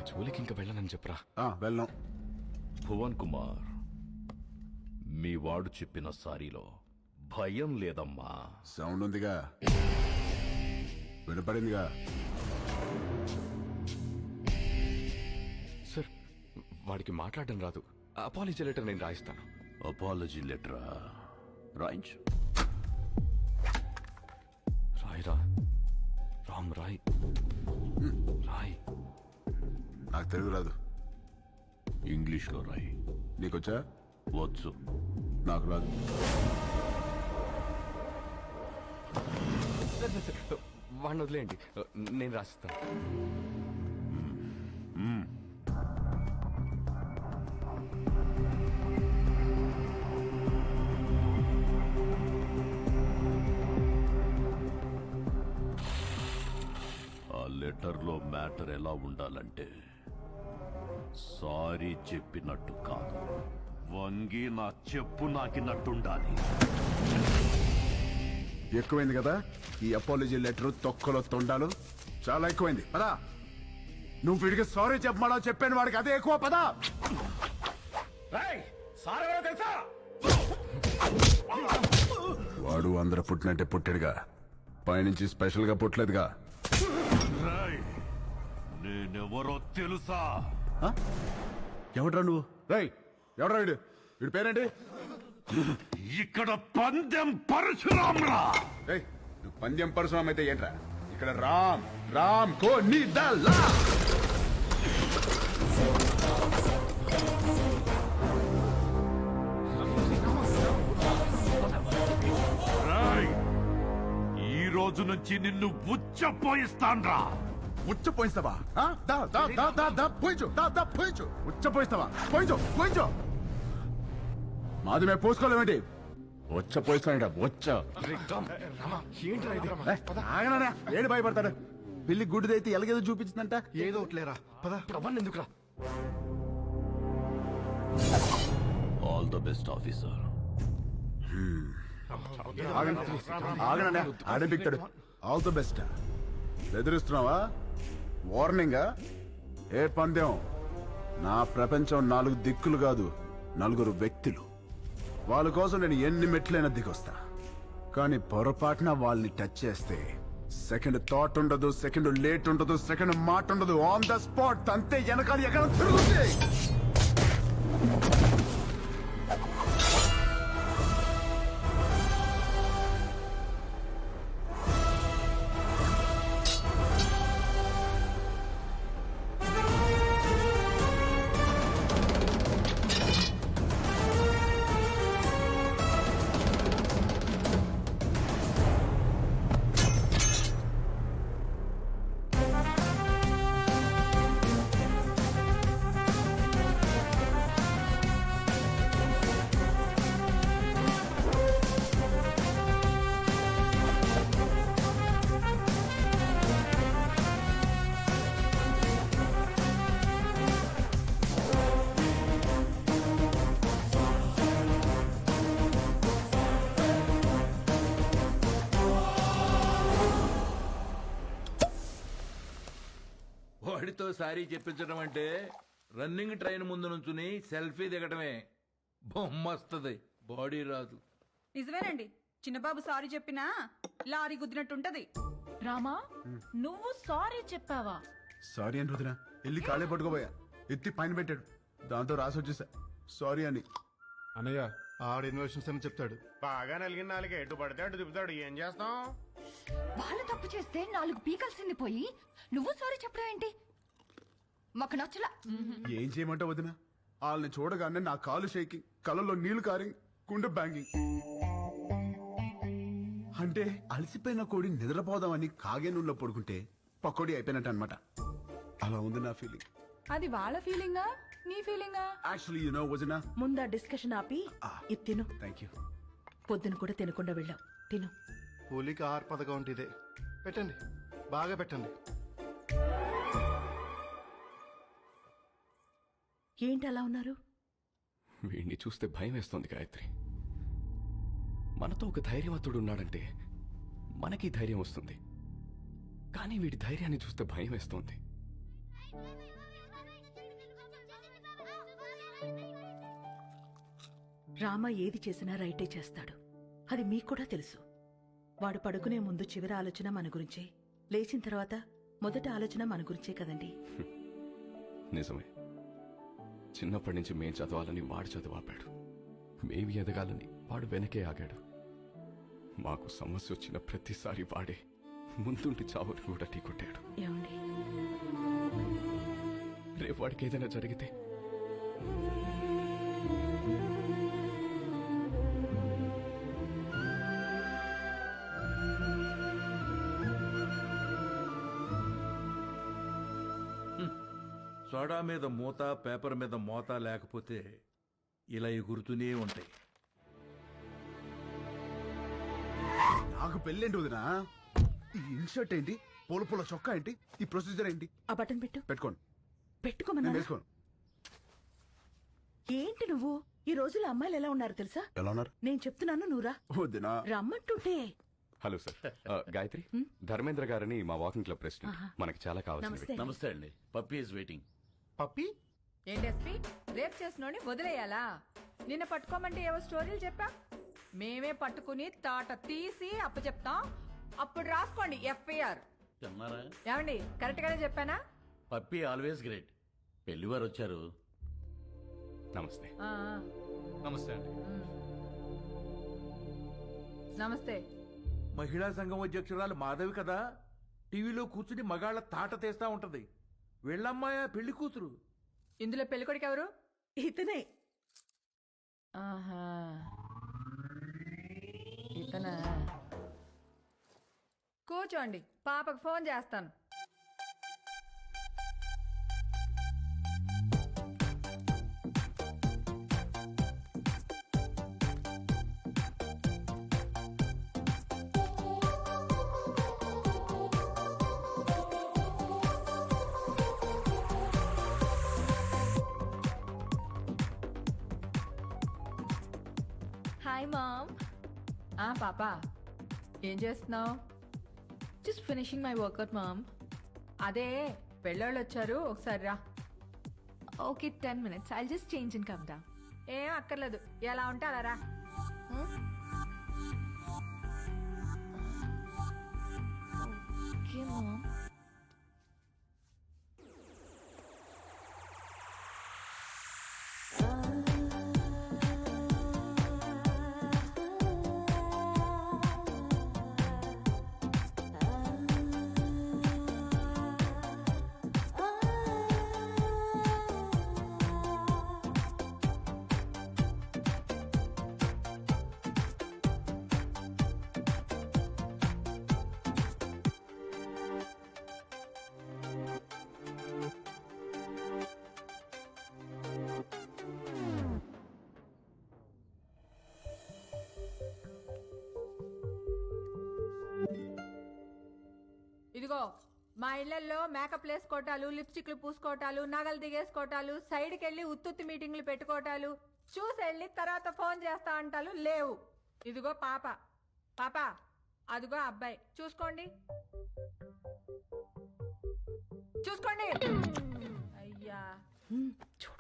జోలికి ఇంకా వెళ్ళనని చెప్పరా. వెళ్ళాం. భువన్ కుమార్, మీ వాడు చెప్పిన సారీలో భయం లేదమ్మా. సౌండ్ ఉందిగా, వినపడిందిగా. సార్, వాడికి మాట్లాడడం రాదు. అపాలజీ లెటర్ నేను రాయిస్తాను. అపాలజీ లెటరా? రాయించు. రాయిరా రామ్, రాయ్ రాయ్. నాకు తెలుగు రాదు. ఇంగ్లీష్లో రాయి. నీకొచ్చా? వచ్చు. నాకు రాదు. వాడిని వదిలేయండి, నేను రాసిస్తాను. ఆ లెటర్లో మ్యాటర్ ఎలా ఉండాలంటే, సారీ చెప్పినట్టు కాదు, వంగి నా చెప్పు నాకినట్టుండాలి. ఎక్కువైంది కదా ఈ అపాలజీ లెటర్, తొక్కలో తొండాలు. చాలా ఎక్కువైంది. పదా, నువ్వు వీడికి సారీ చెప్పమా చెప్పాను, వాడికి అదే ఎక్కువ. పదా. వాడు అందరూ పుట్టినట్టే పుట్టాడుగా, పైనుంచి స్పెషల్ గా పుట్టలేదుగా. నేనెవరో తెలుసా? ఎవడ్రా నువ్వు? రై, ఎవడ్రా వీడు? వీడి పేరేంటి? ఇక్కడ పందెం పరశురామ్రా. నువ్వు పందెం పరశురామ్ అయితే ఏంట్రా? ఇక్కడ రామ్ రామ్ కో నీ దల్లా. ఈ రోజు నుంచి నిన్ను ఉచ్చపోయిస్తాన్రా. ఉచ్చపోయిస్తావా? పోయించు. ఉచ్చపోయిస్తావా? పోయించు. మాది మేము పోసుకోలేమేంటి? ఉచ్చపోయిస్తాడా? ఆగనా? ఏడు భయపడతాడు? పిల్లి గుడ్డిదైతే ఎలాగేదో చూపించిందంట. ఏదో ఒకట్లేరా, పదా. ఎందుకురా? All the best officer. ఆగనా? ఆడే బిక్తాడు. All the best. బెదిరిస్తున్నావా? వార్నింగా? ఏ పందెం? నా ప్రపంచం 4 దిక్కులు కాదు, 4 వ్యక్తులు. వాళ్ళ కోసం నేను ఎన్ని మెట్లైనా దిగొస్తా. కానీ పొరపాటున వాళ్ళని టచ్ చేస్తే సెకండ్ థాట్ ఉండదు, సెకండ్ లేట్ ఉండదు, సెకండ్ మాట ఉండదు. ఆన్ ద స్పాట్ అంతే. వెనకాల ఎక్కడ తిరుగుతుంది. వాడితో సారీ చెప్పించడం అంటే రన్నింగ్ ట్రైన్ ముందు నుంచుని సెల్ఫీ దిగటమే. బొమ్మస్తుంది, బాడీ రాదు. నిజమేనండి, చిన్నబాబు సారీ చెప్పినా లారీ గుద్దినట్టుంటది. రామా, నువ్వు సారీ చెప్పావా? సారీ అని రుదినా వెళ్ళి కాళ్ళే పట్టుకోబోయా. ఎత్తి పైన పెట్టాడు, దాంతో రాసి వచ్చేసా సారీ అని. అన్నయ్య, ఆవిడ ఇన్వెషన్స్ అని చెప్తాడు. బాగా నలిగిన నాలుగు ఎటు పడితే అటు తిప్పుతాడు. ఏం చేస్తాం? వాళ్ళు తప్పు చేస్తే 4 పీకల్సింది పోయి నువ్వు సారీ చెప్పడం ఏంటి? మాకు నచ్చలా. ఏం చేయమంటావు వదినా? వాళ్ళని చూడగానే నా కాలు షేకింగ్, కళ్ళల్లో నీళ్లు కారింగ్, గుండె బ్యాంగింగ్. అంటే అలసిపోయిన కోడి నిద్రపోదామని కాగే నూనెలో పడుకుంటే పకోడీ అయిపోయినట్టు అనమాట. అలా ఉంది నా ఫీలింగ్. అది వాళ్ళ ఫీలింగా, నీ ఫీలింగా? యాక్చువల్లీ యు నో వదినా, ముందా డిస్కషన్ ఆపి ఇది తిను. Thank you. పొద్దున కూడా తినకుండా వెళ్ళావు, తిను. కూలికి ఆహార పథకం అంటే ఇదే. పెట్టండి, బాగా పెట్టండి. ఏంటి అలా ఉన్నారు? వీడిని చూస్తే భయం వేస్తోంది గాయత్రి. మనతో ఒక ధైర్యవంతుడు ఉన్నాడంటే మనకి ధైర్యం వస్తుంది. కానీ వీడి ధైర్యాన్ని చూస్తే భయం వేస్తోంది. రామ ఏది చేసినా రైటే చేస్తాడు. అది మీకు కూడా తెలుసు. వాడు పడుకునే ముందు చివరి ఆలోచన మన గురించే, లేచిన తర్వాత మొదటి ఆలోచన మన గురించే కదండి. నిజమే. చిన్నప్పటి నుంచి మేం చదవాలని వాడు చదువు ఆపాడు. మేము ఎదగాలని వాడు వెనకే ఆగాడు. మాకు సమస్య వచ్చిన ప్రతిసారి వాడే ముందుండి చావుని కూడా ఢీకొట్టాడు. ఏమండి, రేపు వాడికి ఏదైనా జరిగితే సోడా మీద మూత, పేపర్ మీద మోత లేకపోతే ఇలా ఎగురుతూనే ఉంటాయి. నాకు పెళ్ళేంటి వదినా? ఈ ఇన్షర్ట్ ఏంటి? పూల పూల చొక్కా ఏంటి? ఈ ప్రొసీజర్ ఏంటి? ఆ బటన్ పెట్టు. పెట్టుకోండి. పెట్టుకోమన్నా. నేను వేసుకోను. ఏంటి నువ్వు? ఈ రోజుల్లో అమ్మాయిలు ఎలా ఉన్నారు తెలుసా? ఎలా ఉన్నారు? నేను చెప్తున్నాను, నువ్వురా. వదినా రమ్మంటుంటే. Hello sir. గాయత్రి, ధర్మేంద్ర గారని మా వాకింగ్ క్లబ్ ప్రెసిడెంట్. మనకి చాలా కావాల్సింది. నమస్తే. నమస్తే అండి. Puppy is waiting. పప్పి ఏంటెస్పి రేప్ చేసినోని వదిలేయాలా? నిన్న పట్టుకోమంటే ఏవో స్టోరీలు చెప్పా. మేమే పట్టుకుని తాట తీసి అప్పచెప్తాం. అప్పుడు రాసుకోండి ఎఫ్ఐఆర్. చెన్నారా? ఏమండి కరెక్ట్ గానే చెప్పానా? Puppy always great. పెళ్లివారు వచ్చారు. నమస్తే. ఆ, ఆ. నమస్తే అండి. నమస్తే. మహిళా సంఘం అధ్యక్షురాలు మాధవి కదా, టీవీలో కూర్చుని మగాళ్ళ తాట తీస్తా ఉంటది. వీళ్ళమ్మాయ పెళ్లి కూతురు. ఇందులో పెళ్ళికొడుకు ఎవరు? ఇతనే. ఆహా, ఇతనా? కూర్చోండి, పాపకు ఫోన్ చేస్తాను. Hi mom. పాప ఏం చేస్తున్నావు? Just finishing my workout mom. అదే పెళ్ళోళ్ళు వచ్చారు, ఒకసారి రా. Okay 10 minutes. I'll just change and come down. ఏం అక్కర్లేదు, ఎలా ఉంటే అలా రా. Okay mom. ఇదిగో మా ఇళ్లలో మేకప్ వేసుకోవటాలు, లిప్స్టిక్లు పూసుకోవటాలు, నగలు దిగేసుకోవటాలు, సైడ్కి వెళ్ళి ఉత్తుత్తి మీటింగ్లు పెట్టుకోవటాలు, చూసి వెళ్ళి తర్వాత ఫోన్ చేస్తా అంటాలు లేవు. ఇదిగో పాప, పాప అదిగో అబ్బాయి, చూసుకోండి చూసుకోండి. అయ్యా చూడు.